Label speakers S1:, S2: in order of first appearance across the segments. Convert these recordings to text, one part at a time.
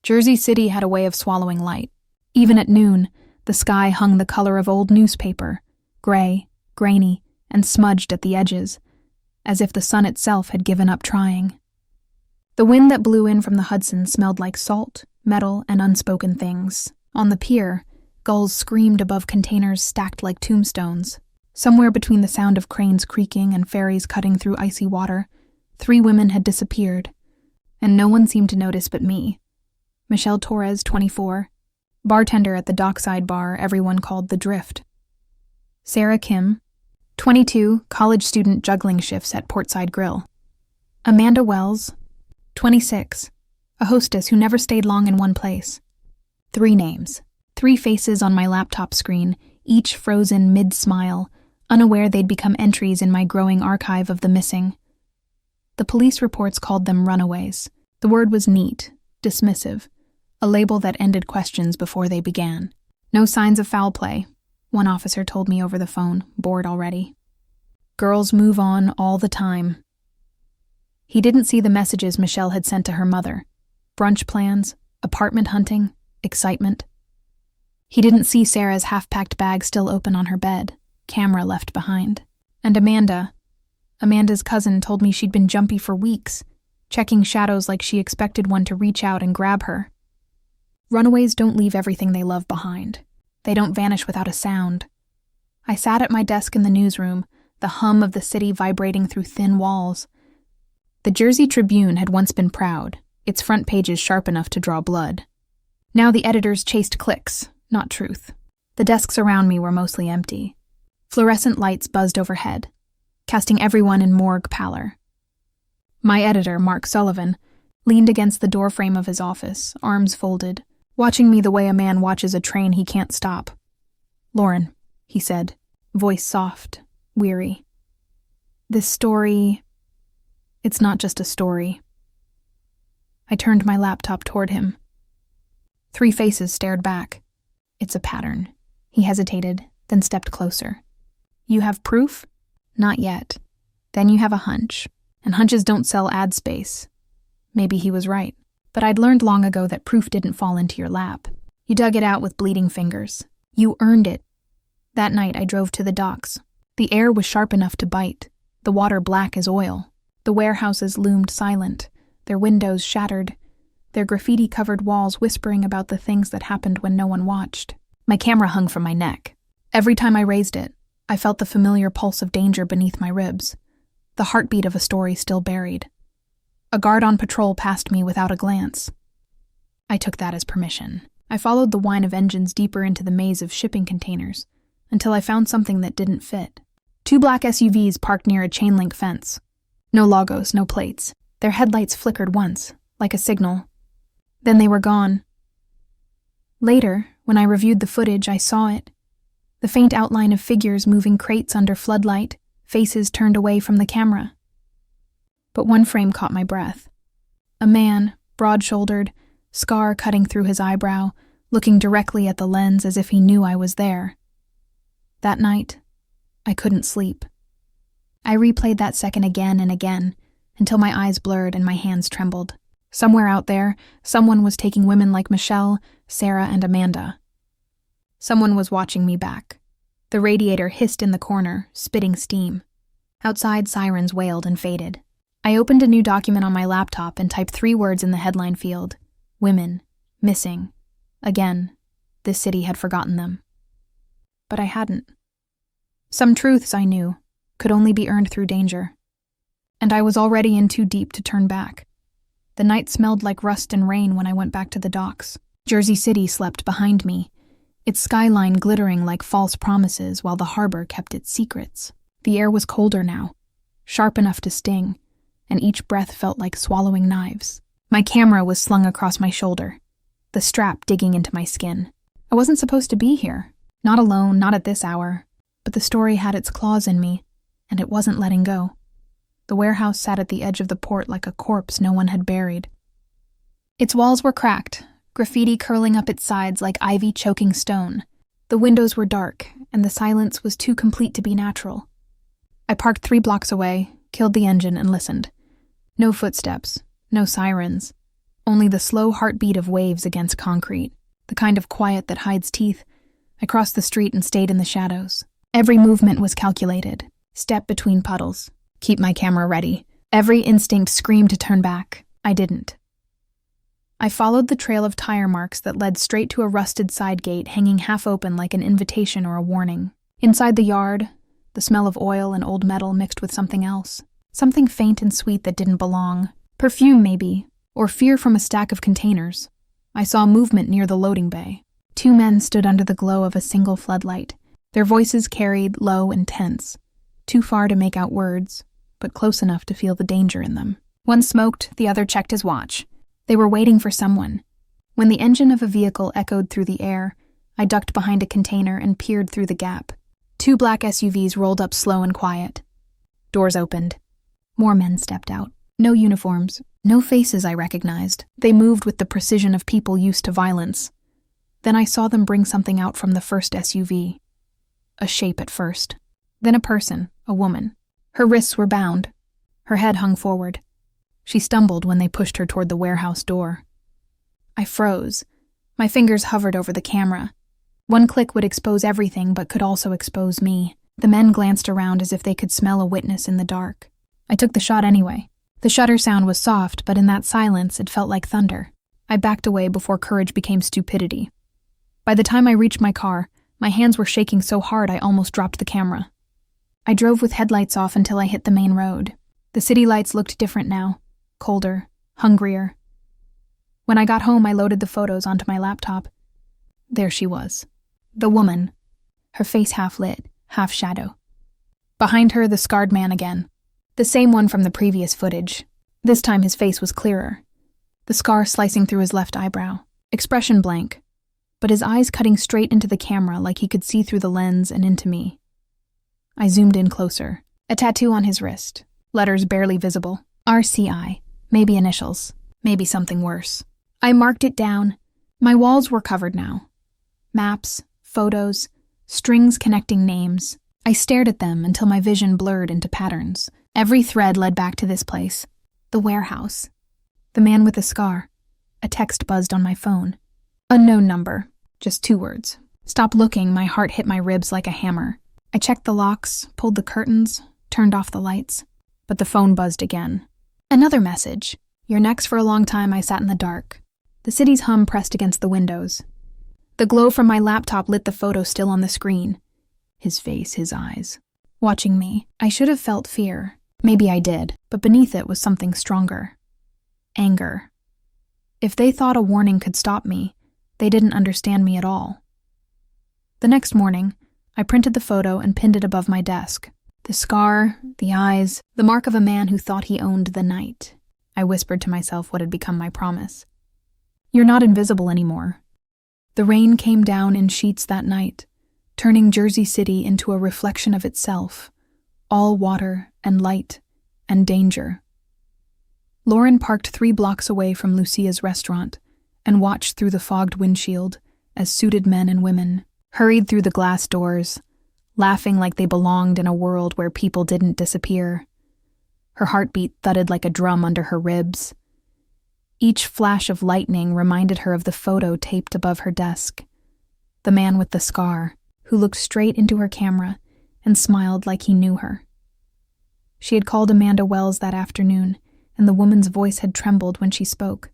S1: Jersey City had a way of swallowing light. Even at noon, the sky hung the color of old newspaper, gray, grainy, and smudged at the edges, as if the sun itself had given up trying. The wind that blew in from the Hudson smelled like salt, metal, and unspoken things. On the pier, gulls screamed above containers stacked like tombstones. Somewhere between the sound of cranes creaking and ferries cutting through icy water, 3 women had disappeared, and no one seemed to notice but me. Michelle Torres, 24, bartender at the dockside bar everyone called The Drift. Sarah Kim, 22, college student juggling shifts at Portside Grill. Amanda Wells, 26, a hostess who never stayed long in one place. 3 names, 3 faces on my laptop screen, each frozen mid-smile, unaware they'd become entries in my growing archive of the missing. The police reports called them runaways. The word was neat, dismissive, a label that ended questions before they began. No signs of foul play, one officer told me over the phone, bored already. Girls move on all the time. He didn't see the messages Michelle had sent to her mother. Brunch plans, apartment hunting, excitement. He didn't see Sarah's half-packed bag still open on her bed, camera left behind. And Amanda's cousin told me she'd been jumpy for weeks, checking shadows like she expected one to reach out and grab her. Runaways don't leave everything they love behind. They don't vanish without a sound. I sat at my desk in the newsroom, the hum of the city vibrating through thin walls. The Jersey Tribune had once been proud, its front pages sharp enough to draw blood. Now the editors chased clicks, not truth. The desks around me were mostly empty. Fluorescent lights buzzed overhead, casting everyone in morgue pallor. My editor, Mark Sullivan, leaned against the doorframe of his office, arms folded, watching me the way a man watches a train he can't stop. "Lauren," he said, voice soft, weary. "This story, it's not just a story." I turned my laptop toward him. 3 faces stared back. "It's a pattern." He hesitated, then stepped closer. "You have proof?" "Not yet. Then you have a hunch, and hunches don't sell ad space." Maybe he was right, but I'd learned long ago that proof didn't fall into your lap. You dug it out with bleeding fingers. You earned it. That night I drove to the docks. The air was sharp enough to bite, the water black as oil. The warehouses loomed silent, their windows shattered, their graffiti-covered walls whispering about the things that happened when no one watched. My camera hung from my neck. Every time I raised it, I felt the familiar pulse of danger beneath my ribs, the heartbeat of a story still buried. A guard on patrol passed me without a glance. I took that as permission. I followed the whine of engines deeper into the maze of shipping containers, until I found something that didn't fit. 2 black SUVs parked near a chain-link fence. No logos, no plates. Their headlights flickered once, like a signal. Then they were gone. Later, when I reviewed the footage, I saw it. The faint outline of figures moving crates under floodlight, faces turned away from the camera. But one frame caught my breath. A man, broad-shouldered, scar cutting through his eyebrow, looking directly at the lens as if he knew I was there. That night, I couldn't sleep. I replayed that second again and again, until my eyes blurred and my hands trembled. Somewhere out there, someone was taking women like Michelle, Sarah, and Amanda. Someone was watching me back. The radiator hissed in the corner, spitting steam. Outside, sirens wailed and faded. I opened a new document on my laptop and typed 3 words in the headline field. Women. Missing. Again, this city had forgotten them. But I hadn't. Some truths, I knew, could only be earned through danger. And I was already in too deep to turn back. The night smelled like rust and rain when I went back to the docks. Jersey City slept behind me, its skyline glittering like false promises while the harbor kept its secrets. The air was colder now, sharp enough to sting, and each breath felt like swallowing knives. My camera was slung across my shoulder, the strap digging into my skin. I wasn't supposed to be here, not alone, not at this hour, but the story had its claws in me, and it wasn't letting go. The warehouse sat at the edge of the port like a corpse no one had buried. Its walls were cracked, graffiti curling up its sides like ivy choking stone. The windows were dark, and the silence was too complete to be natural. I parked 3 blocks away, killed the engine, and listened. No footsteps, no sirens, only the slow heartbeat of waves against concrete, the kind of quiet that hides teeth. I crossed the street and stayed in the shadows. Every movement was calculated. Step between puddles. Keep my camera ready. Every instinct screamed to turn back. I didn't. I followed the trail of tire marks that led straight to a rusted side gate hanging half open like an invitation or a warning. Inside the yard, the smell of oil and old metal mixed with something else. Something faint and sweet that didn't belong. Perfume, maybe, or fear from a stack of containers. I saw movement near the loading bay. 2 men stood under the glow of a single floodlight. Their voices carried, low and tense. Too far to make out words, but close enough to feel the danger in them. One smoked, the other checked his watch. They were waiting for someone. When the engine of a vehicle echoed through the air, I ducked behind a container and peered through the gap. 2 black SUVs rolled up slow and quiet. Doors opened. More men stepped out. No uniforms, no faces I recognized. They moved with the precision of people used to violence. Then I saw them bring something out from the first SUV. A shape at first. Then a person, a woman. Her wrists were bound. Her head hung forward. She stumbled when they pushed her toward the warehouse door. I froze. My fingers hovered over the camera. One click would expose everything, but could also expose me. The men glanced around as if they could smell a witness in the dark. I took the shot anyway. The shutter sound was soft, but in that silence it felt like thunder. I backed away before courage became stupidity. By the time I reached my car, my hands were shaking so hard I almost dropped the camera. I drove with headlights off until I hit the main road. The city lights looked different now. Colder, hungrier. When I got home, I loaded the photos onto my laptop. There she was. The woman. Her face half lit, half shadow. Behind her, the scarred man again. The same one from the previous footage. This time his face was clearer. The scar slicing through his left eyebrow. Expression blank, but his eyes cutting straight into the camera like he could see through the lens and into me. I zoomed in closer. A tattoo on his wrist. Letters barely visible. RCI. Maybe initials. Maybe something worse. I marked it down. My walls were covered now. Maps, photos, strings connecting names. I stared at them until my vision blurred into patterns. Every thread led back to this place. The warehouse. The man with the scar. A text buzzed on my phone. Unknown number. Just 2 words. Stop looking, my heart hit my ribs like a hammer. I checked the locks, pulled the curtains, turned off the lights. But the phone buzzed again. Another message. You're next. For a long time I sat in the dark. The city's hum pressed against the windows. The glow from my laptop lit the photo still on the screen. His face, his eyes. Watching me. I should have felt fear. Maybe I did, but beneath it was something stronger. Anger. If they thought a warning could stop me, they didn't understand me at all. The next morning, I printed the photo and pinned it above my desk. The scar, the eyes, the mark of a man who thought he owned the night. I whispered to myself what had become my promise. You're not invisible anymore. The rain came down in sheets that night, turning Jersey City into a reflection of itself, all water and light and danger. Lauren parked 3 blocks away from Lucia's restaurant and watched through the fogged windshield as suited men and women hurried through the glass doors, laughing like they belonged in a world where people didn't disappear. Her heartbeat thudded like a drum under her ribs. Each flash of lightning reminded her of the photo taped above her desk. The man with the scar, who looked straight into her camera and smiled like he knew her. She had called Amanda Wells that afternoon, and the woman's voice had trembled when she spoke.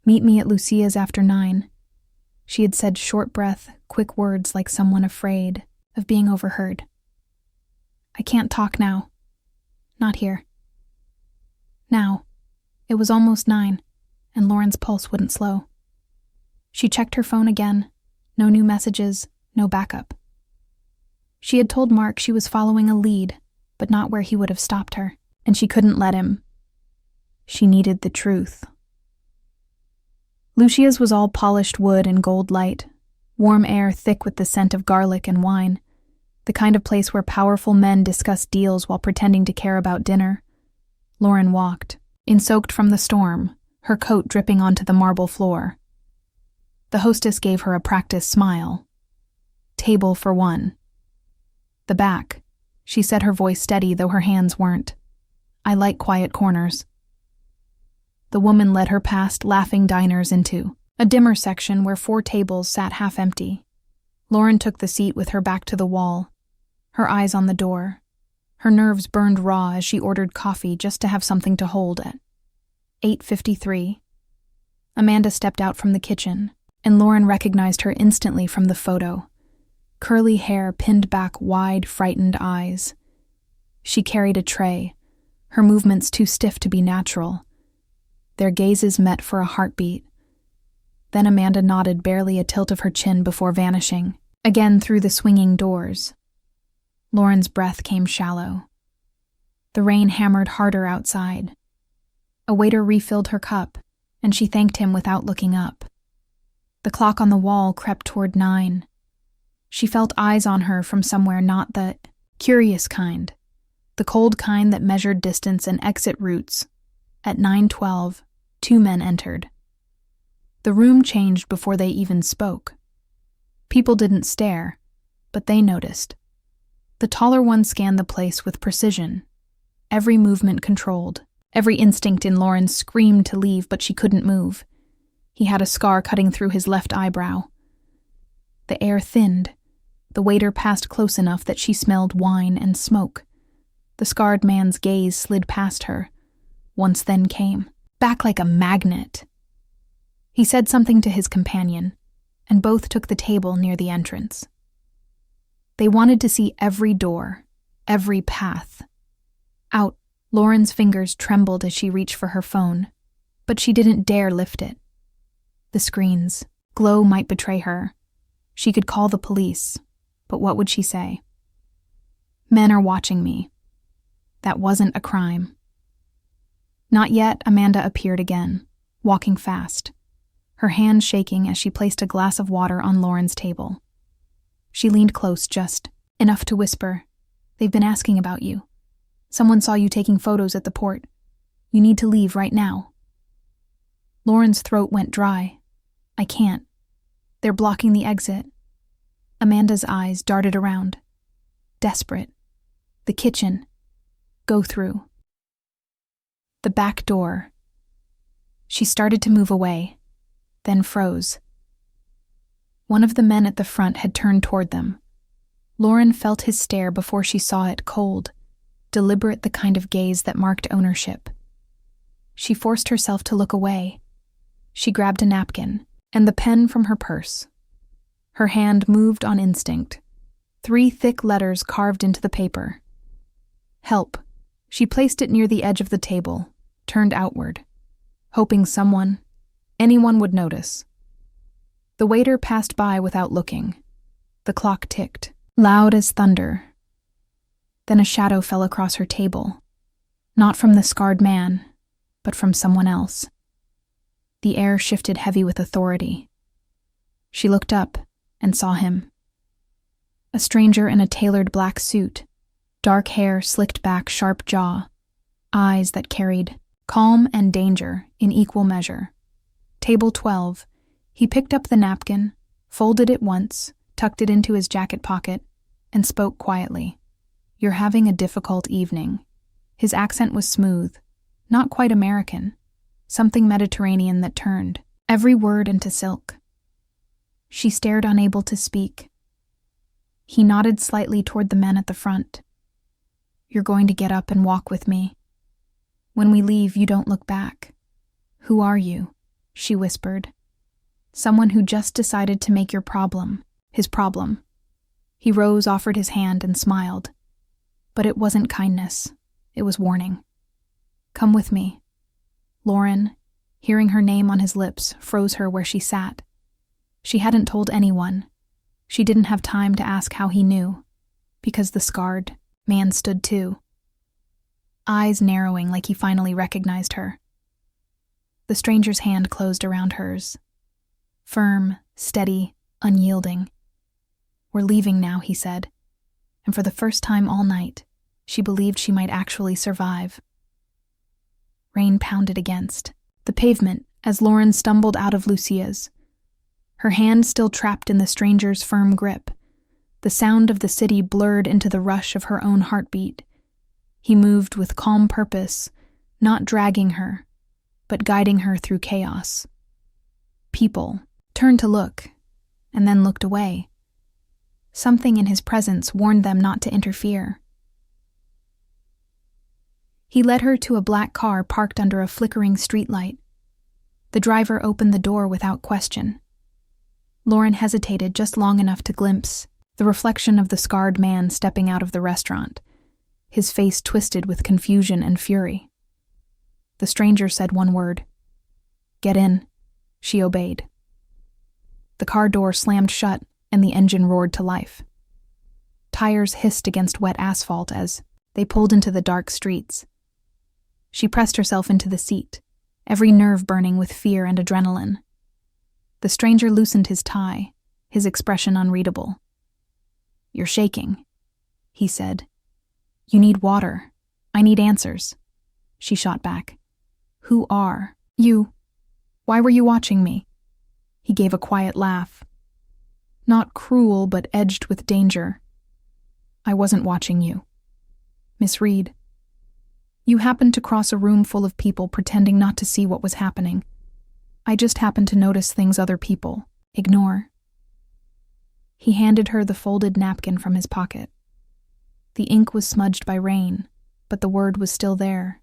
S1: Meet me at Lucia's after 9. She had said short breath, quick words like someone afraid of being overheard. I can't talk now. Not here. Now. It was almost 9, and Lauren's pulse wouldn't slow. She checked her phone again. No new messages, no backup. She had told Mark she was following a lead, but not where he would have stopped her, and she couldn't let him. She needed the truth. Lucia's was all polished wood and gold light, warm air thick with the scent of garlic and wine, the kind of place where powerful men discuss deals while pretending to care about dinner. Lauren walked, soaked from the storm, her coat dripping onto the marble floor. The hostess gave her a practiced smile. Table for 1. The back. She said, her voice steady though her hands weren't. I like quiet corners. The woman led her past laughing diners into a dimmer section where 4 tables sat half empty. Lauren took the seat with her back to the wall, her eyes on the door. Her nerves burned raw as she ordered coffee just to have something to hold at 8:53. Amanda stepped out from the kitchen, and Lauren recognized her instantly from the photo. Curly hair pinned back wide, frightened eyes. She carried a tray, her movements too stiff to be natural. Their gazes met for a heartbeat. Then Amanda nodded, barely a tilt of her chin before vanishing, again through the swinging doors. Lauren's breath came shallow. The rain hammered harder outside. A waiter refilled her cup, and she thanked him without looking up. The clock on the wall crept toward 9. She felt eyes on her from somewhere, not the curious kind, the cold kind that measured distance and exit routes. At 9:12, 2 men entered. The room changed before they even spoke. People didn't stare, but they noticed. The taller one scanned the place with precision, every movement controlled. Every instinct in Lauren screamed to leave, but she couldn't move. He had a scar cutting through his left eyebrow. The air thinned. The waiter passed close enough that she smelled wine and smoke. The scarred man's gaze slid past her, once then came, back like a magnet. He said something to his companion, and both took the table near the entrance. They wanted to see every door, every path. Out, Lauren's fingers trembled as she reached for her phone, but she didn't dare lift it. The screen's glow might betray her. She could call the police, but what would she say? Men are watching me. That wasn't a crime. Not yet. Amanda appeared again, walking fast, her hand shaking as she placed a glass of water on Lauren's table. She leaned close, just enough to whisper, "They've been asking about you. Someone saw you taking photos at the port. You need to leave right now." Lauren's throat went dry. "I can't. They're blocking the exit." Amanda's eyes darted around. Desperate. The kitchen. Go through. The back door. She started to move away, then froze. One of the men at the front had turned toward them. Lauren felt his stare before she saw it, cold, deliberate, the kind of gaze that marked ownership. She forced herself to look away. She grabbed a napkin and the pen from her purse. Her hand moved on instinct. 3 thick letters carved into the paper. Help. She placed it near the edge of the table, turned outward, hoping anyone would notice. The waiter passed by without looking. The clock ticked, loud as thunder. Then a shadow fell across her table, not from the scarred man, but from someone else. The air shifted heavy with authority. She looked up and saw him. A stranger in a tailored black suit, dark hair slicked back, sharp jaw, eyes that carried calm and danger in equal measure. Table 12. He picked up the napkin, folded it once, tucked it into his jacket pocket, and spoke quietly. "You're having a difficult evening." His accent was smooth, not quite American, something Mediterranean that turned every word into silk. She stared, unable to speak. He nodded slightly toward the men at the front. "You're going to get up and walk with me. When we leave, you don't look back." "Who are you?" she whispered. "Someone who just decided to make your problem his problem." He rose, offered his hand, and smiled. But it wasn't kindness. It was warning. "Come with me." Lauren, hearing her name on his lips, froze her where she sat. She hadn't told anyone. She didn't have time to ask how he knew, because the scarred man stood too, eyes narrowing like he finally recognized her. The stranger's hand closed around hers. Firm, steady, unyielding. "We're leaving now," he said, and for the first time all night, she believed she might actually survive. Rain pounded against the pavement as Lauren stumbled out of Lucia's, her hand still trapped in the stranger's firm grip. The sound of the city blurred into the rush of her own heartbeat. He moved with calm purpose, not dragging her, but guiding her through chaos. People turned to look, and then looked away. Something in his presence warned them not to interfere. He led her to a black car parked under a flickering streetlight. The driver opened the door without question. Lauren hesitated just long enough to glimpse the reflection of the scarred man stepping out of the restaurant, his face twisted with confusion and fury. The stranger said one word. "Get in." She obeyed. The car door slammed shut and the engine roared to life. Tires hissed against wet asphalt as they pulled into the dark streets. She pressed herself into the seat, every nerve burning with fear and adrenaline. The stranger loosened his tie, his expression unreadable. "You're shaking," he said. "You need water. I need answers." She shot back. "Who are you? Why were you watching me?" He gave a quiet laugh. Not cruel, but edged with danger. "I wasn't watching you. Miss Reed. You happened to cross a room full of people pretending not to see what was happening. I just happened to notice things other people ignore." He handed her the folded napkin from his pocket. The ink was smudged by rain, but the word was still there.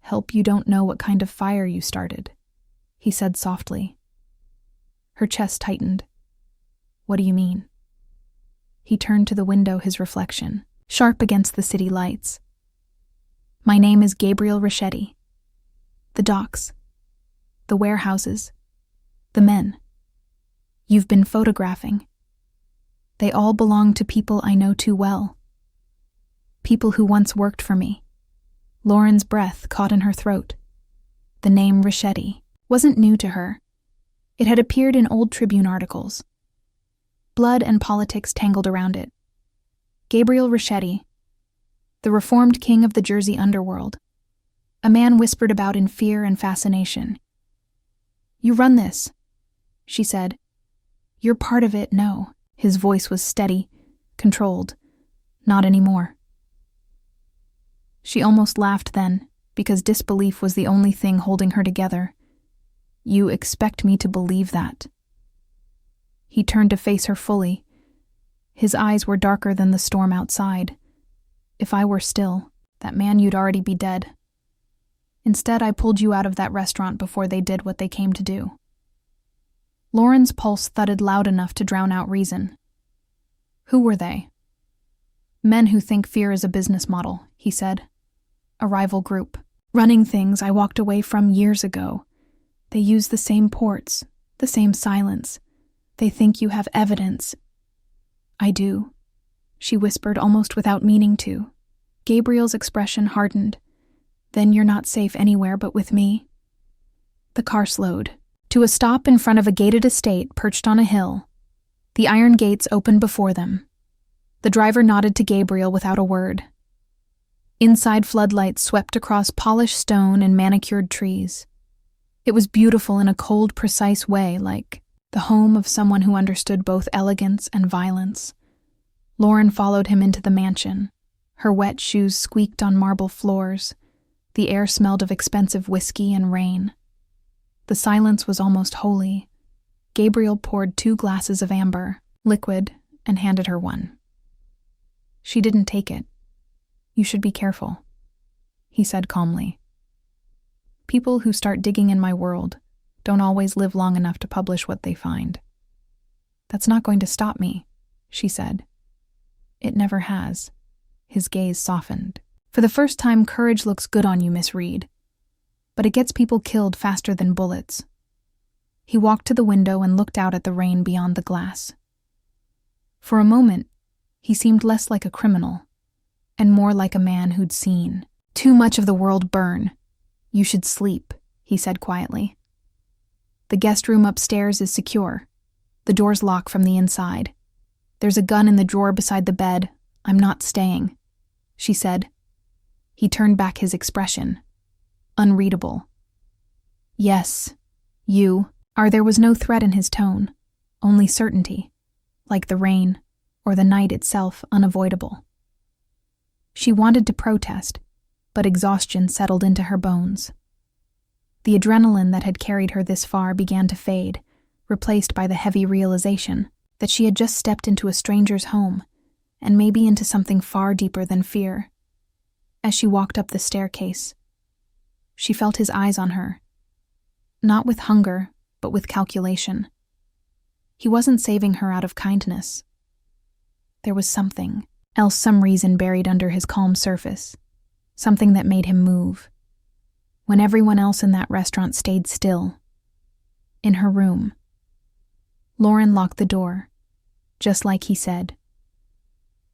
S1: "Help you don't know what kind of fire you started," he said softly. Her chest tightened. "What do you mean?" He turned to the window, his reflection, sharp against the city lights. "My name is Gabriel Richetti. The docks, the warehouses, the men. You've been photographing. They all belong to people I know too well. People who once worked for me." Lauren's breath caught in her throat. The name Richetti wasn't new to her. It had appeared in old Tribune articles. Blood and politics tangled around it. Gabriel Richetti, the reformed king of the Jersey underworld, a man whispered about in fear and fascination. "You run this," she said. "You're part of it, no." His voice was steady, controlled. "Not anymore." She almost laughed then, because disbelief was the only thing holding her together. "You expect me to believe that?" He turned to face her fully. His eyes were darker than the storm outside. "If I were still, that man, you'd already be dead. Instead, I pulled you out of that restaurant before they did what they came to do." Lauren's pulse thudded loud enough to drown out reason. "Who were they?" "Men who think fear is a business model," he said. "A rival group. Running things I walked away from years ago. They use the same ports, the same silence. They think you have evidence." "I do," she whispered almost without meaning to. Gabriel's expression hardened. "Then you're not safe anywhere but with me." The car slowed to a stop in front of a gated estate perched on a hill. The iron gates opened before them. The driver nodded to Gabriel without a word. Inside, floodlights swept across polished stone and manicured trees. It was beautiful in a cold, precise way, like the home of someone who understood both elegance and violence. Lauren followed him into the mansion. Her wet shoes squeaked on marble floors. The air smelled of expensive whiskey and rain. The silence was almost holy. Gabriel poured 2 glasses of amber, liquid, and handed her one. She didn't take it. "You should be careful," he said calmly. "People who start digging in my world don't always live long enough to publish what they find." "That's not going to stop me," she said. "It never has." His gaze softened. "For the first time, courage looks good on you, Miss Reed. But it gets people killed faster than bullets." He walked to the window and looked out at the rain beyond the glass. For a moment, he seemed less like a criminal, and more like a man who'd seen too much of the world burn. "You should sleep," he said quietly. "The guest room upstairs is secure. The door's locked from the inside. There's a gun in the drawer beside the bed. I'm not staying," she said. He turned back his expression, unreadable. "Yes, you are." There was no threat in his tone, only certainty, like the rain or the night itself unavoidable. She wanted to protest, but exhaustion settled into her bones. The adrenaline that had carried her this far began to fade, replaced by the heavy realization that she had just stepped into a stranger's home, and maybe into something far deeper than fear. As she walked up the staircase, she felt his eyes on her, not with hunger, but with calculation. He wasn't saving her out of kindness. There was something else, some reason buried under his calm surface, something that made him move. When everyone else in that restaurant stayed still, in her room, Lauren locked the door, just like he said.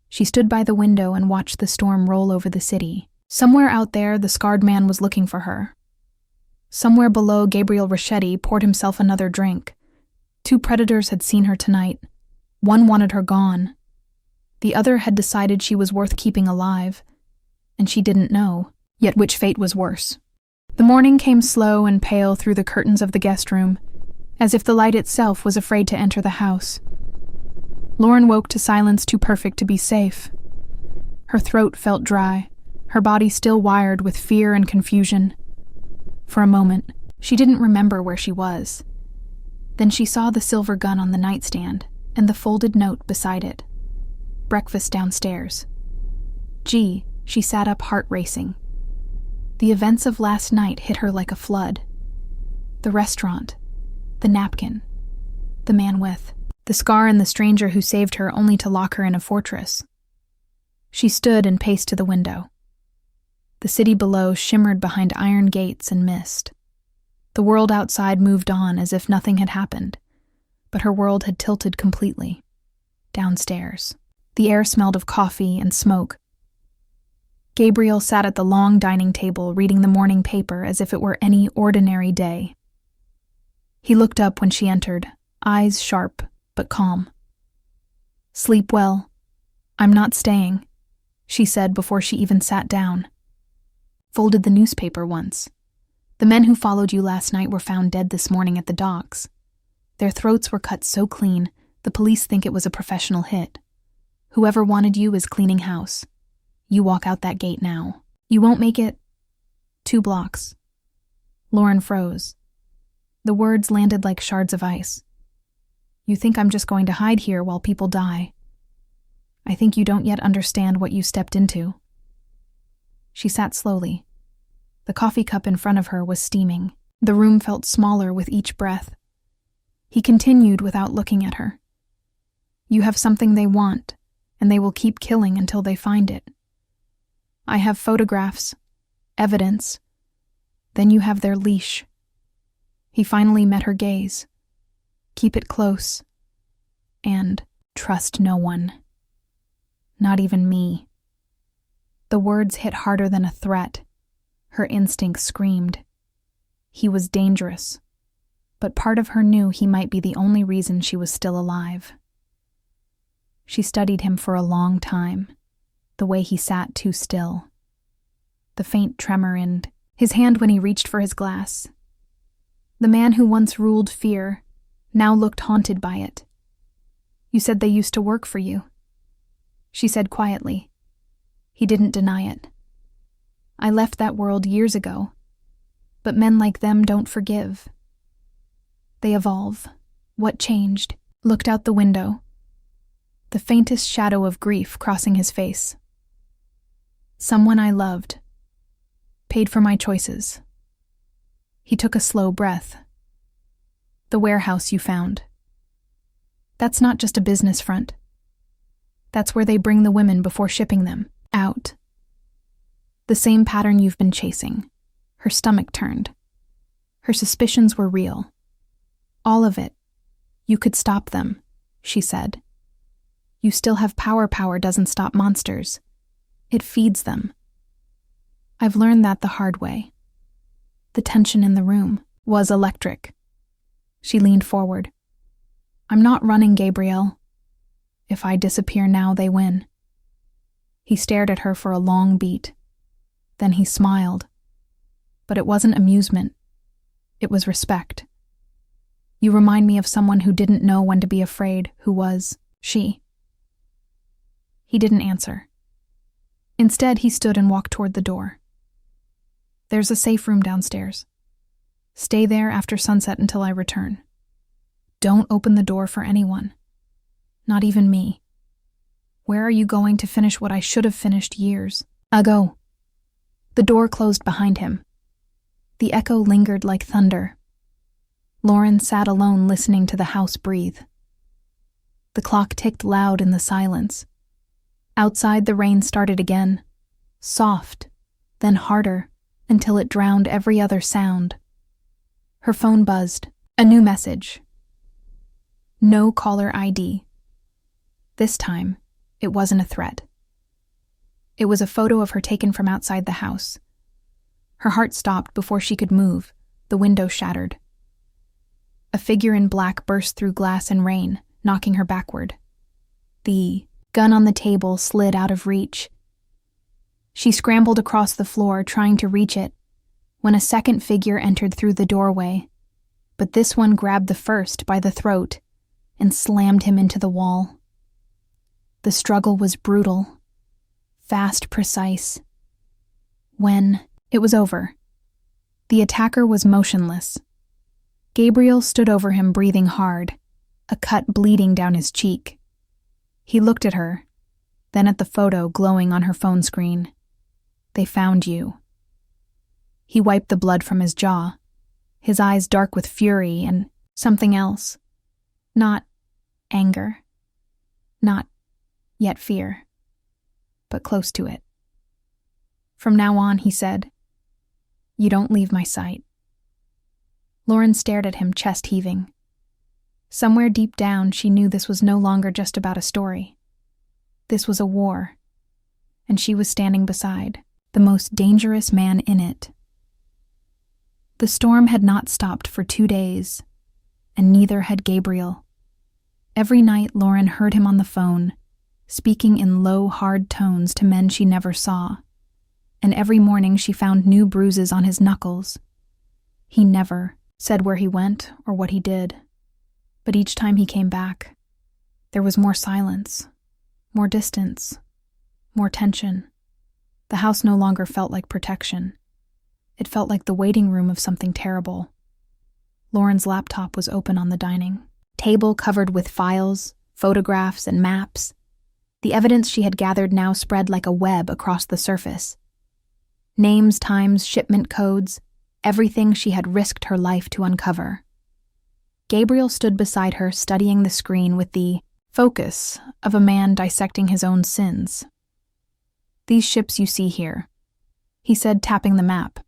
S1: She stood by the window and watched the storm roll over the city. Somewhere out there, the scarred man was looking for her. Somewhere below, Gabriel Ricchetti poured himself another drink. 2 predators had seen her tonight. One wanted her gone. The other had decided she was worth keeping alive, and she didn't know yet which fate was worse. The morning came slow and pale through the curtains of the guest room, as if the light itself was afraid to enter the house. Lauren woke to silence too perfect to be safe. Her throat felt dry, her body still wired with fear and confusion. For a moment, she didn't remember where she was. Then she saw the silver gun on the nightstand and the folded note beside it. Breakfast downstairs. Gee, she sat up, heart racing. The events of last night hit her like a flood. The restaurant, the napkin, the man with the scar, and the stranger who saved her only to lock her in a fortress. She stood and paced to the window. The city below shimmered behind iron gates and mist. The world outside moved on as if nothing had happened, but her world had tilted completely. Downstairs, the air smelled of coffee and smoke. Gabriel sat at the long dining table reading the morning paper as if it were any ordinary day. He looked up when she entered, eyes sharp but calm. "Sleep well. I'm not staying," she said before she even sat down. "Folded the newspaper once. The men who followed you last night were found dead this morning at the docks. Their throats were cut so clean, the police think it was a professional hit. Whoever wanted you is cleaning house. You walk out that gate now. You won't make it 2 blocks. Lauren froze. The words landed like shards of ice. "You think I'm just going to hide here while people die. I think you don't yet understand what you stepped into." She sat slowly. The coffee cup in front of her was steaming. The room felt smaller with each breath. He continued without looking at her. "You have something they want, and they will keep killing until they find it. I have photographs, evidence. Then you have their leash." He finally met her gaze. "Keep it close. And trust no one. Not even me." The words hit harder than a threat. Her instinct screamed. He was dangerous, but part of her knew he might be the only reason she was still alive. She studied him for a long time, the way he sat too still. The faint tremor in his hand when he reached for his glass. The man who once ruled fear now looked haunted by it. "You said they used to work for you," she said quietly. He didn't deny it. "I left that world years ago, but men like them don't forgive. They evolve." What changed? Looked out the window, the faintest shadow of grief crossing his face. "Someone I loved. Paid for my choices." He took a slow breath. "The warehouse you found. That's not just a business front. That's where they bring the women before shipping them out. The same pattern you've been chasing." Her stomach turned. Her suspicions were real. "All of it. You could stop them," she said. "You still have power. Power doesn't stop monsters. It feeds them. I've learned that the hard way." The tension in the room was electric. She leaned forward. "I'm not running, Gabriel. If I disappear now, they win." He stared at her for a long beat. Then he smiled. But it wasn't amusement. It was respect. "You remind me of someone who didn't know when to be afraid, who was she." He didn't answer. Instead, he stood and walked toward the door. "There's a safe room downstairs. Stay there after sunset until I return. Don't open the door for anyone. Not even me. Where are you going to finish what I should have finished years ago? The door closed behind him. The echo lingered like thunder. Lauren sat alone listening to the house breathe. The clock ticked loud in the silence. Outside, the rain started again, soft, then harder, until it drowned every other sound. Her phone buzzed. A new message. No caller ID. This time, it wasn't a threat. It was a photo of her taken from outside the house. Her heart stopped before she could move, the window shattered. A figure in black burst through glass and rain, knocking her backward. The gun on the table slid out of reach. She scrambled across the floor, trying to reach it, when a second figure entered through the doorway, but this one grabbed the first by the throat and slammed him into the wall. The struggle was brutal, fast, precise. When it was over, the attacker was motionless. Gabriel stood over him, breathing hard, a cut bleeding down his cheek. He looked at her, then at the photo glowing on her phone screen. They found you. He wiped the blood from his jaw, his eyes dark with fury and something else. Not anger. Not yet fear. But close to it. From now on, he said, you don't leave my sight. Lauren stared at him, chest heaving. Somewhere deep down, she knew this was no longer just about a story. This was a war, and she was standing beside the most dangerous man in it. The storm had not stopped for 2 days, and neither had Gabriel. Every night, Lauren heard him on the phone, speaking in low, hard tones to men she never saw, and every morning she found new bruises on his knuckles. He never said where he went or what he did, but each time he came back, there was more silence, more distance, more tension. The house no longer felt like protection. It felt like the waiting room of something terrible. Lauren's laptop was open on the dining table, covered with files, photographs, and maps. The evidence she had gathered now spread like a web across the surface. Names, times, shipment codes, everything she had risked her life to uncover. Gabriel stood beside her, studying the screen with the focus of a man dissecting his own sins. These ships you see here, he said, tapping the map.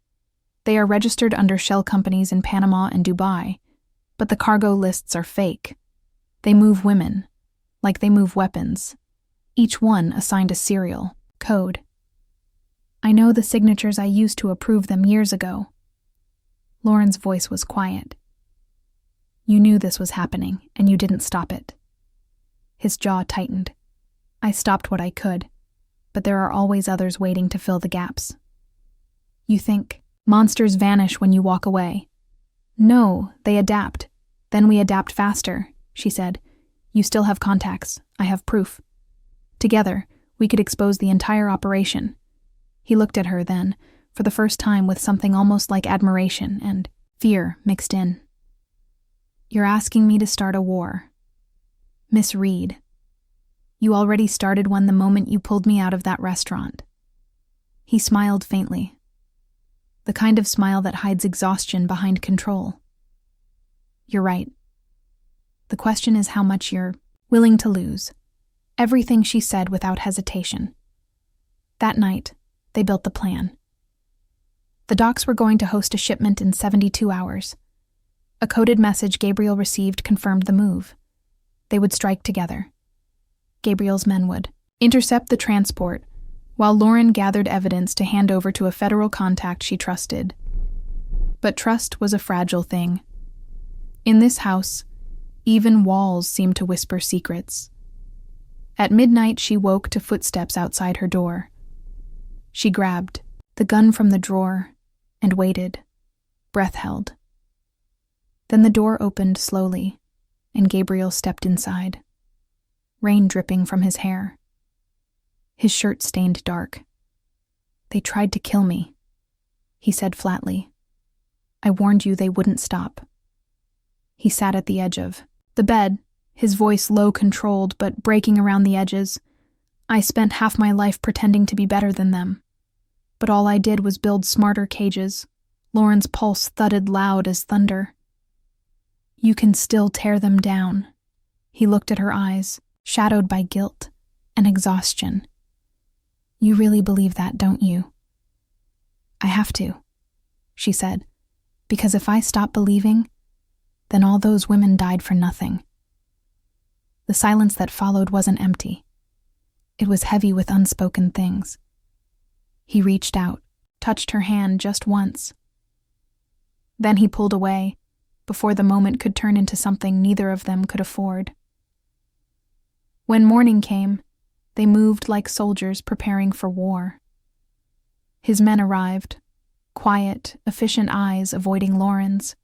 S1: They are registered under shell companies in Panama and Dubai, but the cargo lists are fake. They move women, like they move weapons, each one assigned a serial code. I know the signatures I used to approve them years ago. Lauren's voice was quiet. You knew this was happening, and you didn't stop it. His jaw tightened. I stopped what I could, but there are always others waiting to fill the gaps. You think monsters vanish when you walk away. No, they adapt. Then we adapt faster, she said. You still have contacts. I have proof. Together, we could expose the entire operation. He looked at her then, for the first time with something almost like admiration and fear mixed in. You're asking me to start a war. Miss Reed. You already started one the moment you pulled me out of that restaurant. He smiled faintly. The kind of smile that hides exhaustion behind control. You're right. The question is how much you're willing to lose. Everything she said without hesitation. That night, they built the plan. The docks were going to host a shipment in 72 hours. A coded message Gabriel received confirmed the move. They would strike together. Gabriel's men would intercept the transport, while Lauren gathered evidence to hand over to a federal contact she trusted. But trust was a fragile thing. In this house, even walls seemed to whisper secrets. At midnight, she woke to footsteps outside her door. She grabbed the gun from the drawer and waited, breath held. Then the door opened slowly, and Gabriel stepped inside, rain dripping from his hair. His shirt stained dark. They tried to kill me, he said flatly. I warned you they wouldn't stop. He sat at the edge of the bed, his voice low-controlled but breaking around the edges. I spent half my life pretending to be better than them. But all I did was build smarter cages. Lauren's pulse thudded loud as thunder. You can still tear them down. He looked at her eyes, shadowed by guilt and exhaustion. You really believe that, don't you? I have to, she said, because if I stop believing, then all those women died for nothing. The silence that followed wasn't empty. It was heavy with unspoken things. He reached out, touched her hand just once. Then he pulled away, before the moment could turn into something neither of them could afford. When morning came, they moved like soldiers preparing for war. His men arrived, quiet, efficient eyes avoiding Lauren's.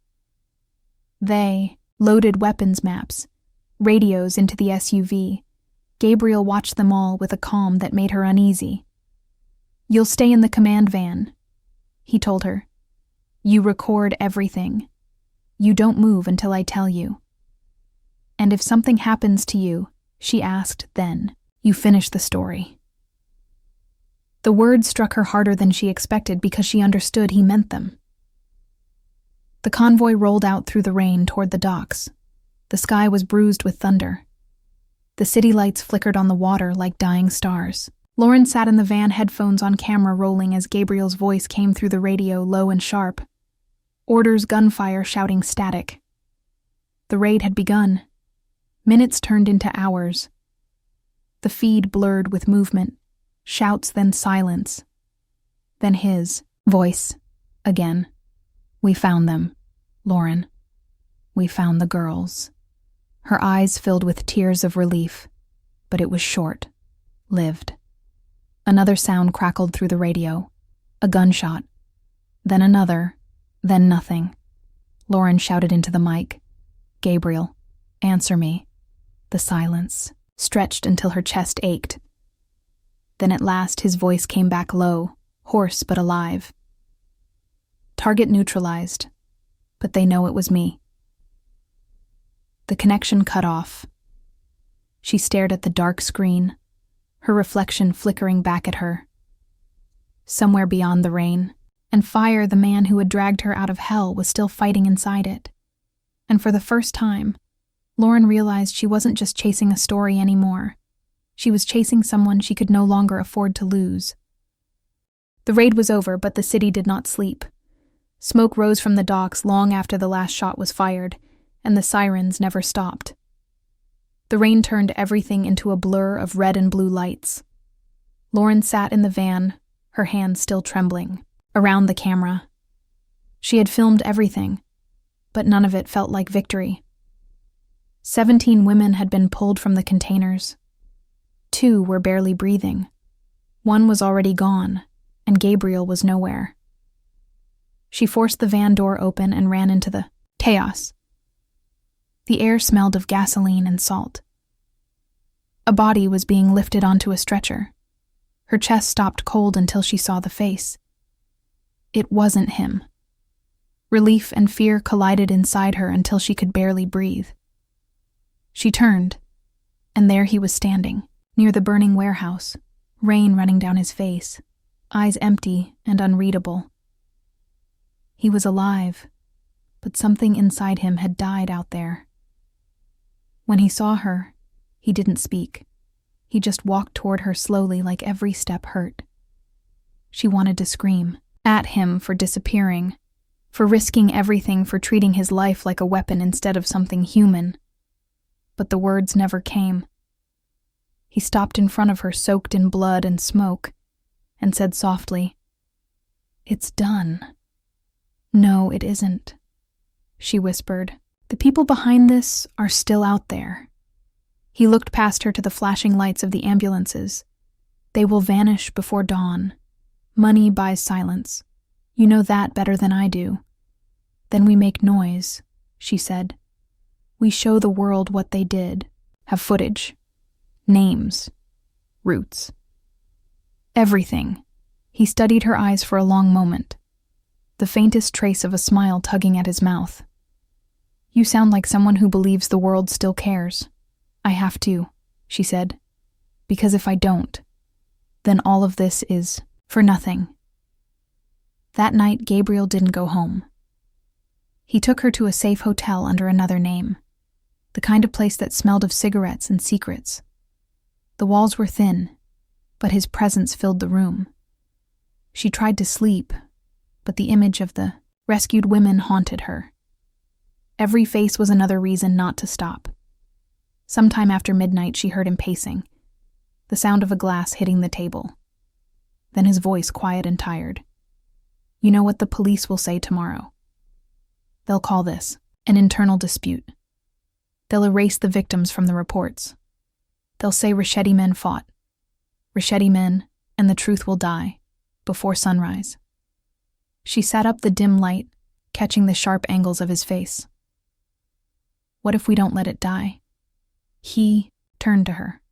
S1: They loaded weapons maps, radios into the SUV. Gabriel watched them all with a calm that made her uneasy. You'll stay in the command van, he told her. You record everything. You don't move until I tell you. And if something happens to you, she asked then, you finish the story. The words struck her harder than she expected because she understood he meant them. The convoy rolled out through the rain toward the docks. The sky was bruised with thunder. The city lights flickered on the water like dying stars. Lauren sat in the van, headphones on camera rolling as Gabriel's voice came through the radio, low and sharp. Orders, gunfire, shouting static. The raid had begun. Minutes turned into hours. The feed blurred with movement, shouts, then silence. Then his voice again. We found them, Lauren. We found the girls. Her eyes filled with tears of relief, but it was short-lived. Another sound crackled through the radio. A gunshot. Then another. Then nothing. Lauren shouted into the mic. Gabriel, answer me. The silence stretched until her chest ached. Then at last his voice came back low, hoarse but alive. Target neutralized, but they know it was me. The connection cut off. She stared at the dark screen, her reflection flickering back at her. Somewhere beyond the rain and fire, the man who had dragged her out of hell was still fighting inside it. And for the first time, Lauren realized she wasn't just chasing a story anymore. She was chasing someone she could no longer afford to lose. The raid was over, but the city did not sleep. Smoke rose from the docks long after the last shot was fired, and the sirens never stopped. The rain turned everything into a blur of red and blue lights. Lauren sat in the van, her hands still trembling, around the camera. She had filmed everything, but none of it felt like victory. 17 women had been pulled from the containers. 2 were barely breathing. 1 was already gone, and Gabriel was nowhere. She forced the van door open and ran into the chaos. The air smelled of gasoline and salt. A body was being lifted onto a stretcher. Her chest stopped cold until she saw the face. It wasn't him. Relief and fear collided inside her until she could barely breathe. She turned, and there he was standing, near the burning warehouse, rain running down his face, eyes empty and unreadable. He was alive, but something inside him had died out there. When he saw her, he didn't speak. He just walked toward her slowly, like every step hurt. She wanted to scream at him for disappearing, for risking everything, for treating his life like a weapon instead of something human. But the words never came. He stopped in front of her, soaked in blood and smoke, and said softly, "It's done." "No, it isn't," she whispered. "The people behind this are still out there." He looked past her to the flashing lights of the ambulances. "They will vanish before dawn. Money buys silence. You know that better than I do." "Then we make noise," she said. "We show the world what they did. Have footage. Names. Roots. Everything." He studied her eyes for a long moment. the faintest trace of a smile tugging at his mouth. "You sound like someone who believes the world still cares." "I have to," she said, "because if I don't, then all of this is for nothing." That night, Gabriel didn't go home. He took her to a safe hotel under another name, the kind of place that smelled of cigarettes and secrets. The walls were thin, but his presence filled the room. She tried to sleep, but the image of the rescued women haunted her. Every face was another reason not to stop. Sometime after midnight, she heard him pacing, the sound of a glass hitting the table. Then his voice quiet and tired. "You know what the police will say tomorrow? They'll call this an internal dispute. They'll erase the victims from the reports. They'll say Richetti men fought. Richetti men, and the truth will die before sunrise." She sat up the dim light, catching the sharp angles of his face. "What if we don't let it die?" He turned to her,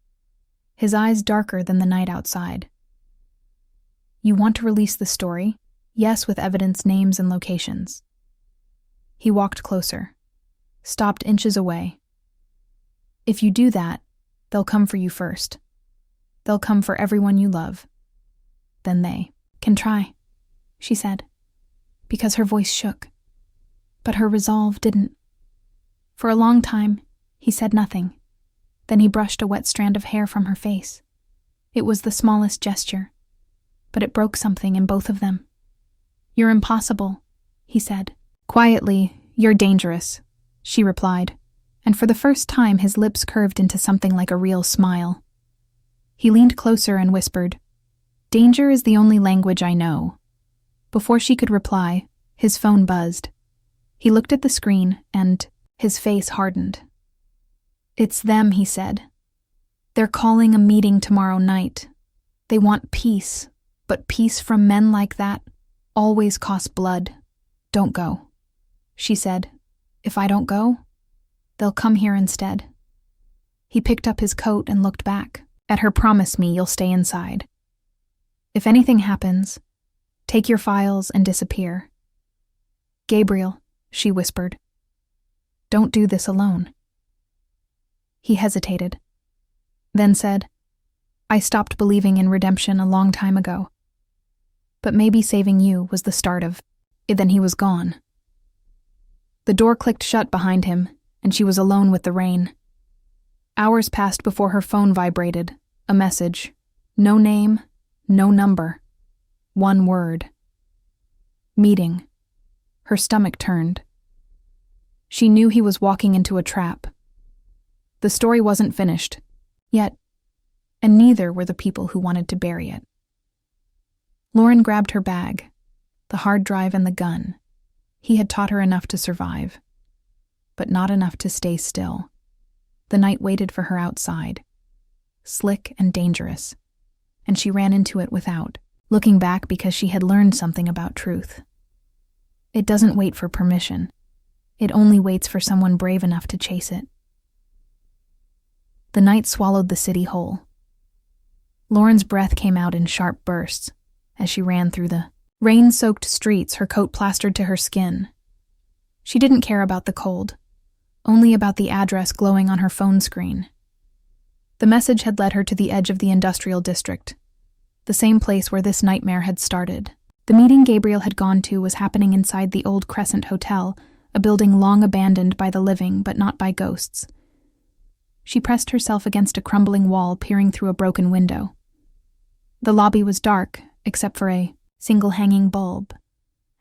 S1: his eyes darker than the night outside. "You want to release the story? Yes, with evidence, names, and locations." He walked closer, stopped inches away. "If you do that, they'll come for you first. They'll come for everyone you love. Then they can try," she said, because her voice shook. But her resolve didn't. For a long time, he said nothing. Then he brushed a wet strand of hair from her face. It was the smallest gesture, but it broke something in both of them. "You're impossible," he said. Quietly, "You're dangerous," she replied, and for the first time his lips curved into something like a real smile. He leaned closer and whispered, "Danger is the only language I know." Before she could reply, his phone buzzed. He looked at the screen, and his face hardened. "It's them," he said. "They're calling a meeting tomorrow night. They want peace, but peace from men like that always costs blood. Don't go," she said. "If I don't go, they'll come here instead." He picked up his coat and looked back at her. "Promise me you'll stay inside. If anything happens, take your files and disappear." "Gabriel," she whispered, "don't do this alone." He hesitated, then said, "I stopped believing in redemption a long time ago. But maybe saving you was the start of it." Then he was gone. The door clicked shut behind him, and she was alone with the rain. Hours passed before her phone vibrated, a message. No name, no number. One word. Meeting. Her stomach turned. She knew he was walking into a trap. The story wasn't finished, yet, and neither were the people who wanted to bury it. Lauren grabbed her bag, the hard drive and the gun. He had taught her enough to survive, but not enough to stay still. The night waited for her outside, slick and dangerous, and she ran into it without looking back because she had learned something about truth. It doesn't wait for permission. It only waits for someone brave enough to chase it. The night swallowed the city whole. Lauren's breath came out in sharp bursts as she ran through the rain-soaked streets, her coat plastered to her skin. She didn't care about the cold, only about the address glowing on her phone screen. The message had led her to the edge of the industrial district, the same place where this nightmare had started. The meeting Gabriel had gone to was happening inside the old Crescent Hotel, a building long abandoned by the living but not by ghosts. She pressed herself against a crumbling wall, peering through a broken window. The lobby was dark, except for a single hanging bulb,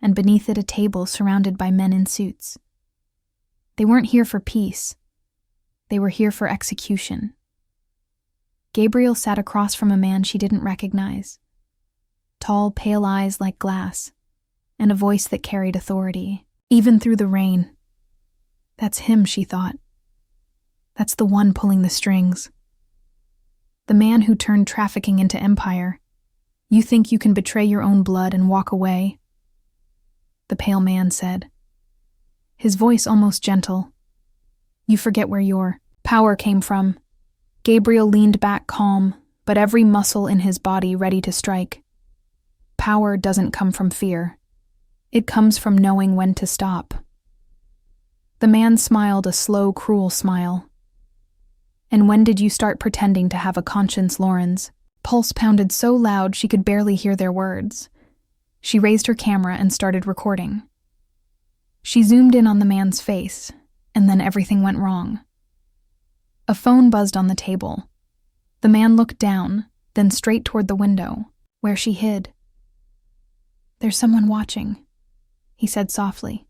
S1: and beneath it a table surrounded by men in suits. They weren't here for peace. They were here for execution. Gabriel sat across from a man she didn't recognize. Tall, pale eyes like glass, and a voice that carried authority, even through the rain. That's him, she thought. That's the one pulling the strings. The man who turned trafficking into empire. You think you can betray your own blood and walk away? The pale man said, his voice almost gentle. You forget where your power came from. Gabriel leaned back calm, but every muscle in his body ready to strike. Power doesn't come from fear. It comes from knowing when to stop. The man smiled a slow, cruel smile. And when did you start pretending to have a conscience, Lauren's pulse pounded so loud she could barely hear their words. She raised her camera and started recording. She zoomed in on the man's face, and then everything went wrong. A phone buzzed on the table. The man looked down, then straight toward the window, where she hid. "There's someone watching," he said softly.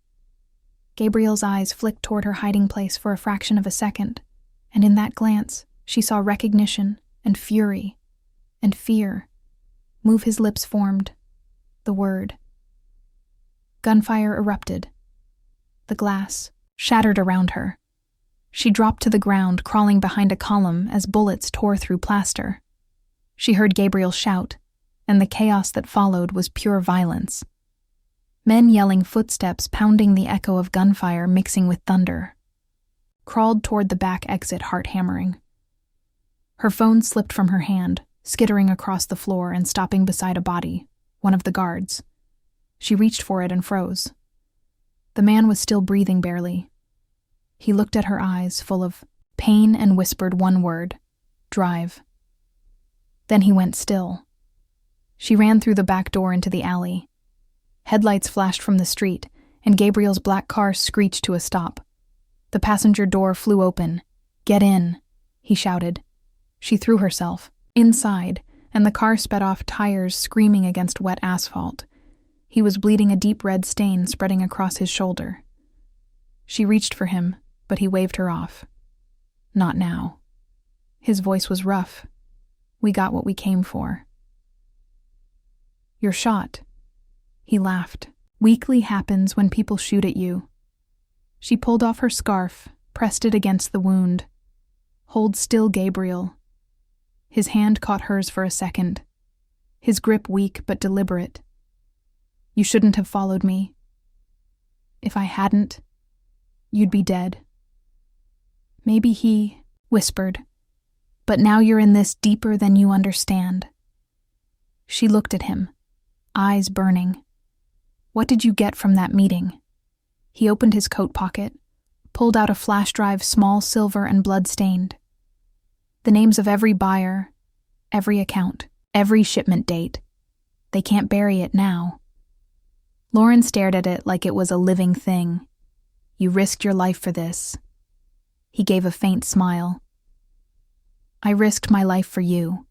S1: Gabriel's eyes flicked toward her hiding place for a fraction of a second, and in that glance, she saw recognition and fury and fear move. His lips formed the word. Gunfire erupted. The glass shattered around her. She dropped to the ground, crawling behind a column as bullets tore through plaster. She heard Gabriel shout, and the chaos that followed was pure violence. Men yelling, footsteps pounding, the echo of gunfire mixing with thunder. Crawled toward the back exit, heart hammering. Her phone slipped from her hand, skittering across the floor and stopping beside a body, one of the guards. She reached for it and froze. The man was still breathing barely. He looked at her eyes full of pain and whispered one word: drive. Then he went still. She ran through the back door into the alley. Headlights flashed from the street, and Gabriel's black car screeched to a stop. The passenger door flew open. "Get in," he shouted. She threw herself inside, and the car sped off, tires screaming against wet asphalt. He was bleeding, a deep red stain spreading across his shoulder. She reached for him, but he waved her off. "Not now." His voice was rough. "We got what we came for." "You're shot." He laughed. "Weakly happens when people shoot at you." She pulled off her scarf, pressed it against the wound. "Hold still, Gabriel." His hand caught hers for a second. His grip weak but deliberate. "You shouldn't have followed me. If I hadn't, you'd be dead." "Maybe," he whispered, "but now you're in this deeper than you understand." She looked at him, eyes burning. "What did you get from that meeting?" He opened his coat pocket, pulled out a flash drive, small, silver, and blood-stained. The names of every buyer, every account, every shipment date. They can't bury it now. Lauren stared at it like it was a living thing. "You risked your life for this." He gave a faint smile. "I risked my life for you.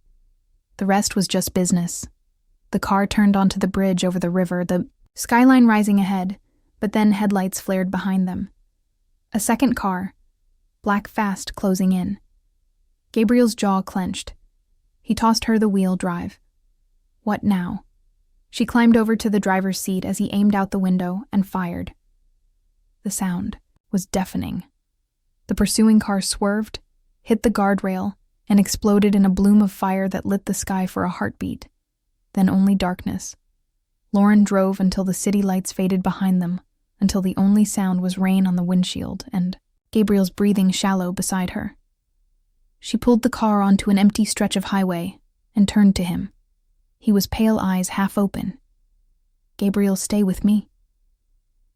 S1: The rest was just business." The car turned onto the bridge over the river, the skyline rising ahead, but then headlights flared behind them. A second car, black fast, closing in. Gabriel's jaw clenched. He tossed her the wheel drive. What now? She climbed over to the driver's seat as he aimed out the window and fired. The sound was deafening. The pursuing car swerved, hit the guardrail, and exploded in a bloom of fire that lit the sky for a heartbeat. Then only darkness. Lauren drove until the city lights faded behind them, until the only sound was rain on the windshield and Gabriel's breathing shallow beside her. She pulled the car onto an empty stretch of highway and turned to him. He was pale, eyes half open. "Gabriel, stay with me."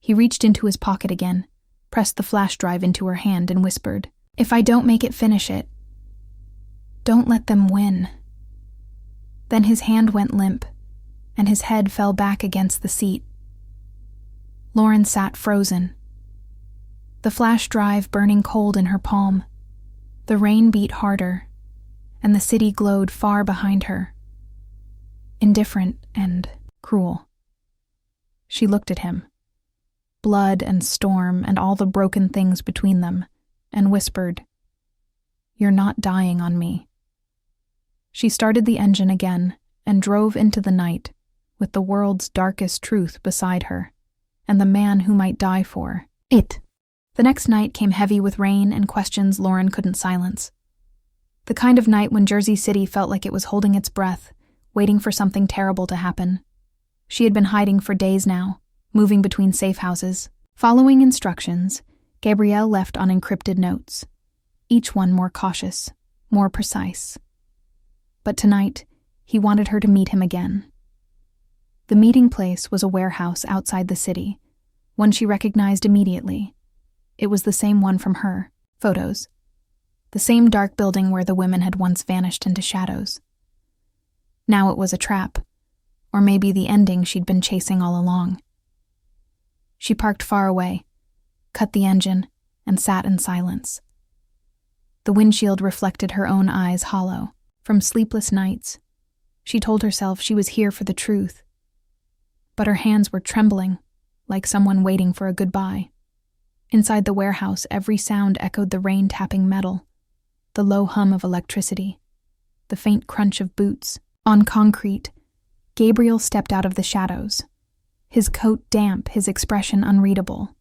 S1: He reached into his pocket again, pressed the flash drive into her hand and whispered, "If I don't make it, finish it. Don't let them win." Then his hand went limp, and his head fell back against the seat. Lauren sat frozen. The flash drive burning cold in her palm. The rain beat harder, and the city glowed far behind her. Indifferent and cruel. She looked at him. Blood and storm and all the broken things between them, and whispered, "You're not dying on me." She started the engine again and drove into the night, with the world's darkest truth beside her, and the man who might die for it. The next night came heavy with rain and questions Lauren couldn't silence. The kind of night when Jersey City felt like it was holding its breath, waiting for something terrible to happen. She had been hiding for days now, moving between safe houses. Following instructions, Gabrielle left on encrypted notes, each one more cautious, more precise. But tonight, he wanted her to meet him again. The meeting place was a warehouse outside the city, one she recognized immediately. It was the same one from her photos. The same dark building where the women had once vanished into shadows. Now it was a trap, or maybe the ending she'd been chasing all along. She parked far away, cut the engine, and sat in silence. The windshield reflected her own eyes hollow. From sleepless nights, she told herself she was here for the truth. But her hands were trembling, like someone waiting for a goodbye. Inside the warehouse, every sound echoed the rain tapping metal, the low hum of electricity, the faint crunch of boots. On concrete, Gabriel stepped out of the shadows, his coat damp, his expression unreadable.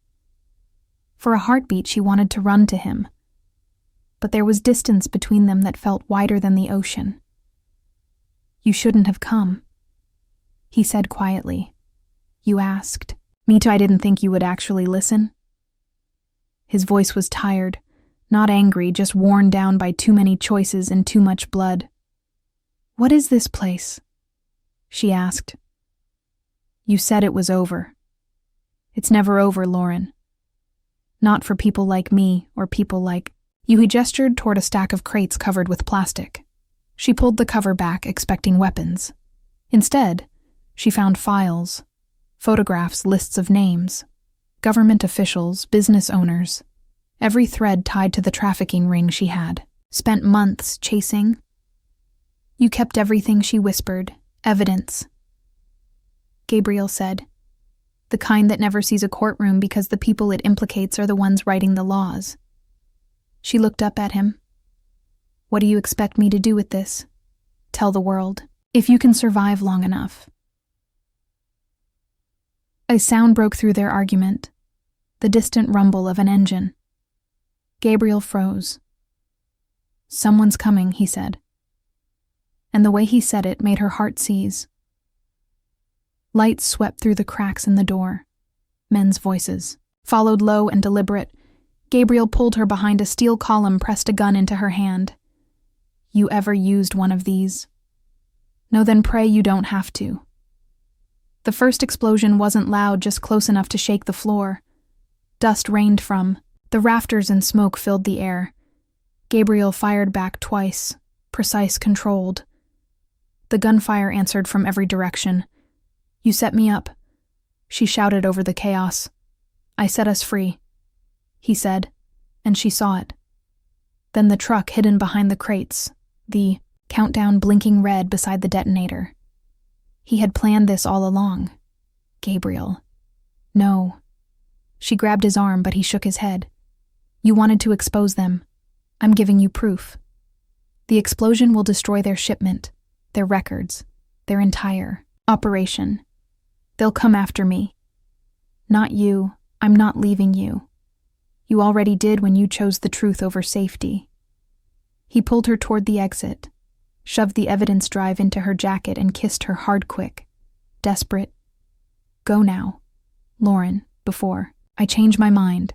S1: For a heartbeat, she wanted to run to him, but there was distance between them that felt wider than the ocean. "You shouldn't have come," he said quietly. "You asked me to. I didn't think you would actually listen." His voice was tired, not angry, just worn down by too many choices and too much blood. "What is this place?" she asked. "You said it was over." "It's never over, Lauren. Not for people like me or people like you." He gestured toward a stack of crates covered with plastic. She pulled the cover back, expecting weapons. Instead, she found files, photographs, lists of names, government officials, business owners, every thread tied to the trafficking ring she had spent months chasing. "You kept everything," she whispered. "Evidence." Gabriel said, "The kind that never sees a courtroom because the people it implicates are the ones writing the laws." She looked up at him. "What do you expect me to do with this?" "Tell the world, if you can survive long enough." A sound broke through their argument, the distant rumble of an engine. Gabriel froze. "Someone's coming," he said. And the way he said it made her heart seize. Light swept through the cracks in the door. Men's voices, followed low and deliberate. Gabriel pulled her behind a steel column, pressed a gun into her hand. "You ever used one of these?" "No, then pray you don't have to." The first explosion wasn't loud, just close enough to shake the floor. Dust rained from the rafters and smoke filled the air. Gabriel fired back twice, precise, controlled. The gunfire answered from every direction. "You set me up," she shouted over the chaos. "I set us free," he said, and she saw it. Then the truck hidden behind the crates, the countdown blinking red beside the detonator. He had planned this all along. Gabriel. "No." She grabbed his arm, but he shook his head. "You wanted to expose them. I'm giving you proof. The explosion will destroy their shipment, their records, their entire operation. They'll come after me. Not you. I'm not leaving you. You already did when you chose the truth over safety." He pulled her toward the exit, shoved the evidence drive into her jacket and kissed her hard quick, desperate. "Go now, Lauren, before I change my mind."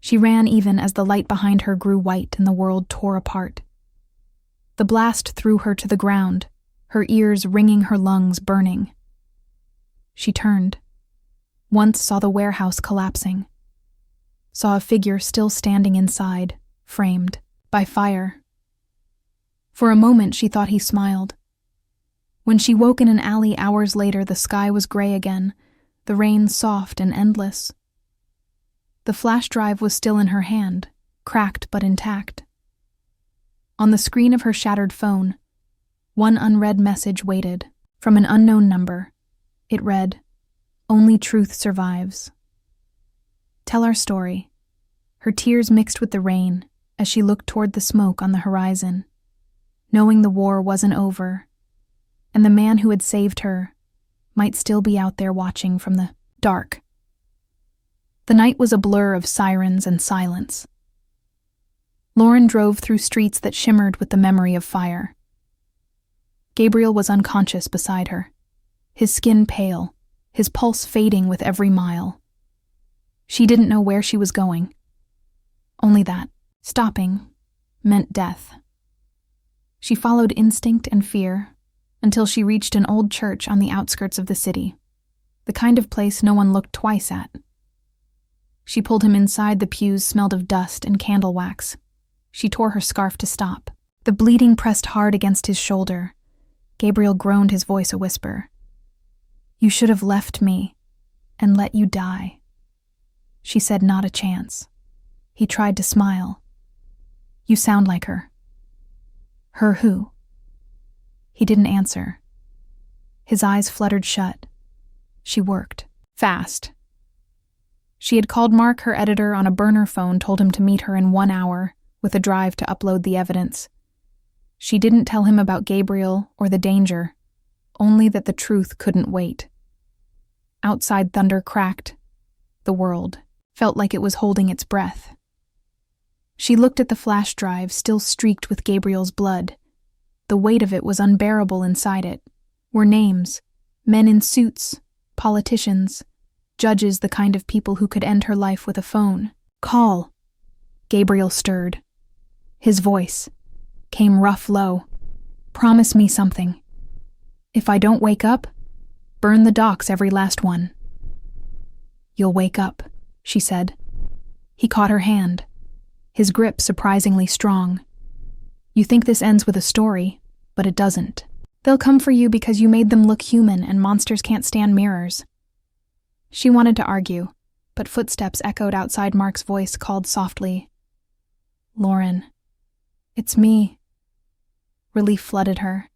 S1: She ran even as the light behind her grew white and the world tore apart. The blast threw her to the ground, her ears ringing, her lungs burning. She turned. Once saw the warehouse collapsing. Saw a figure still standing inside, framed by fire. For a moment she thought he smiled. When she woke in an alley hours later, the sky was gray again, the rain soft and endless. The flash drive was still in her hand, cracked but intact. On the screen of her shattered phone, one unread message waited, from an unknown number. It read, "Only truth survives." "Tell our story." Her tears mixed with the rain as she looked toward the smoke on the horizon, knowing the war wasn't over, and the man who had saved her might still be out there watching from the dark. The night was a blur of sirens and silence. Lauren drove through streets that shimmered with the memory of fire. Gabriel was unconscious beside her, his skin pale, his pulse fading with every mile. She didn't know where she was going. Only that stopping meant death. She followed instinct and fear, until she reached an old church on the outskirts of the city, the kind of place no one looked twice at. She pulled him inside. The pews smelled of dust and candle wax. She tore her scarf to stop. The bleeding pressed hard against his shoulder. Gabriel groaned, his voice a whisper. "You should have left me and let you die." She said, "Not a chance." He tried to smile. "You sound like her." "Her who?" He didn't answer. His eyes fluttered shut. She worked. Fast. She had called Mark, her editor, on a burner phone, told him to meet her in 1 hour, with a drive to upload the evidence. She didn't tell him about Gabriel or the danger, only that the truth couldn't wait. Outside, thunder cracked. The world felt like it was holding its breath. She looked at the flash drive, still streaked with Gabriel's blood. The weight of it was unbearable. Inside it were names, men in suits, politicians, judges, the kind of people who could end her life with a phone. "Call." Gabriel stirred. His voice came rough, low. "Promise me something. If I don't wake up, burn the docs, every last one." "You'll wake up," she said. He caught her hand, his grip surprisingly strong. "You think this ends with a story, but it doesn't. They'll come for you because you made them look human, and monsters can't stand mirrors." She wanted to argue, but footsteps echoed outside. Mark's voice called softly, "Lauren, it's me." Relief flooded her.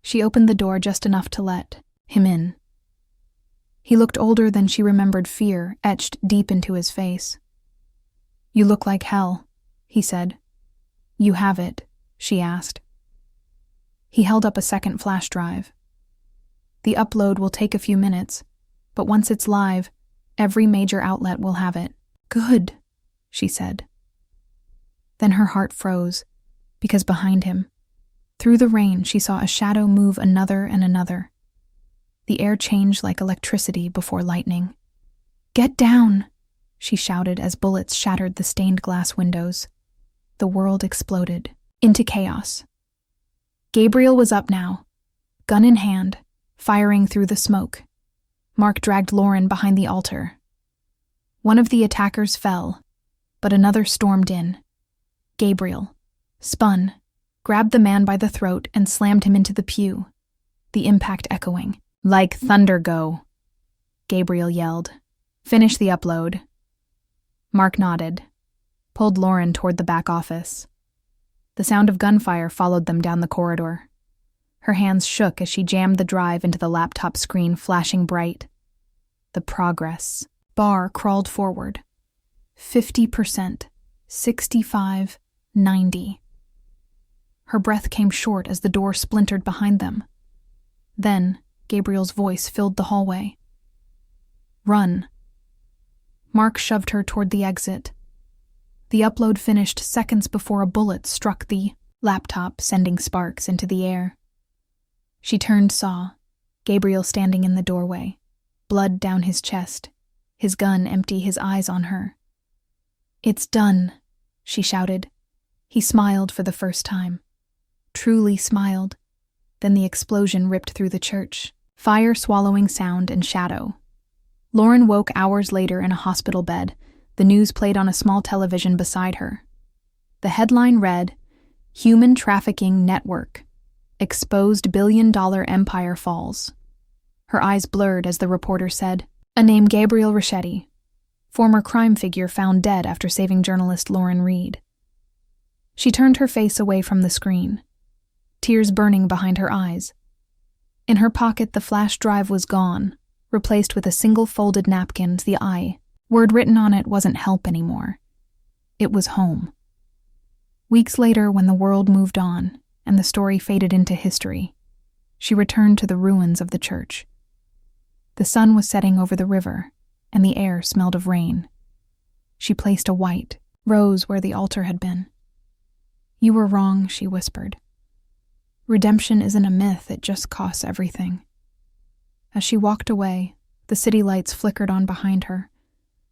S1: She opened the door just enough to let him in. He looked older than she remembered, fear etched deep into his face. "You look like hell," he said. "You have it?" she asked. He held up a second flash drive. "The upload will take a few minutes, but once it's live, every major outlet will have it." "Good," she said. Then her heart froze, because behind him, through the rain, she saw a shadow move, another and another. The air changed like electricity before lightning. "Get down," she shouted as bullets shattered the stained glass windows. The world exploded into chaos. Gabriel was up now, gun in hand, firing through the smoke. Mark dragged Lauren behind the altar. One of the attackers fell, but another stormed in. Gabriel spun, grabbed the man by the throat, and slammed him into the pew, the impact echoing. "Like thunder, go," Gabriel yelled. "Finish the upload." Mark nodded, pulled Lauren toward the back office. The sound of gunfire followed them down the corridor. Her hands shook as she jammed the drive into the laptop screen, flashing bright. The progress bar crawled forward. 50%, 65, 90. Her breath came short as the door splintered behind them. Then, Gabriel's voice filled the hallway. "Run." Mark shoved her toward the exit. The upload finished seconds before a bullet struck the laptop, sending sparks into the air. She turned, saw Gabriel standing in the doorway, blood down his chest, his gun empty, his eyes on her. "It's done," she shouted. He smiled for the first time. Truly smiled. Then the explosion ripped through the church. Fire, swallowing sound, and shadow. Lauren woke hours later in a hospital bed. The news played on a small television beside her. The headline read, "Human Trafficking Network. Exposed billion-dollar empire falls." Her eyes blurred as the reporter said, "A name, Gabriel Ricchetti, former crime figure found dead after saving journalist Lauren Reed." She turned her face away from the screen, tears burning behind her eyes. In her pocket, the flash drive was gone, replaced with a single folded napkin. The word written on it wasn't help anymore. It was home. Weeks later, when the world moved on and the story faded into history, she returned to the ruins of the church. The sun was setting over the river, and the air smelled of rain. She placed a white rose where the altar had been. "You were wrong," she whispered. "Redemption isn't a myth, it just costs everything." As she walked away, the city lights flickered on behind her,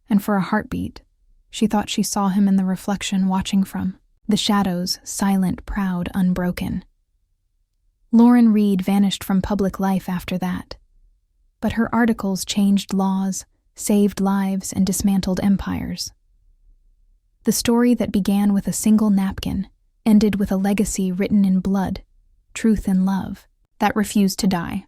S1: and for a heartbeat, she thought she saw him in the reflection, watching from the shadows, silent, proud, unbroken. Lauren Reed vanished from public life after that, but her articles changed laws, saved lives, and dismantled empires. The story that began with a single napkin ended with a legacy written in blood, truth and love, that refused to die.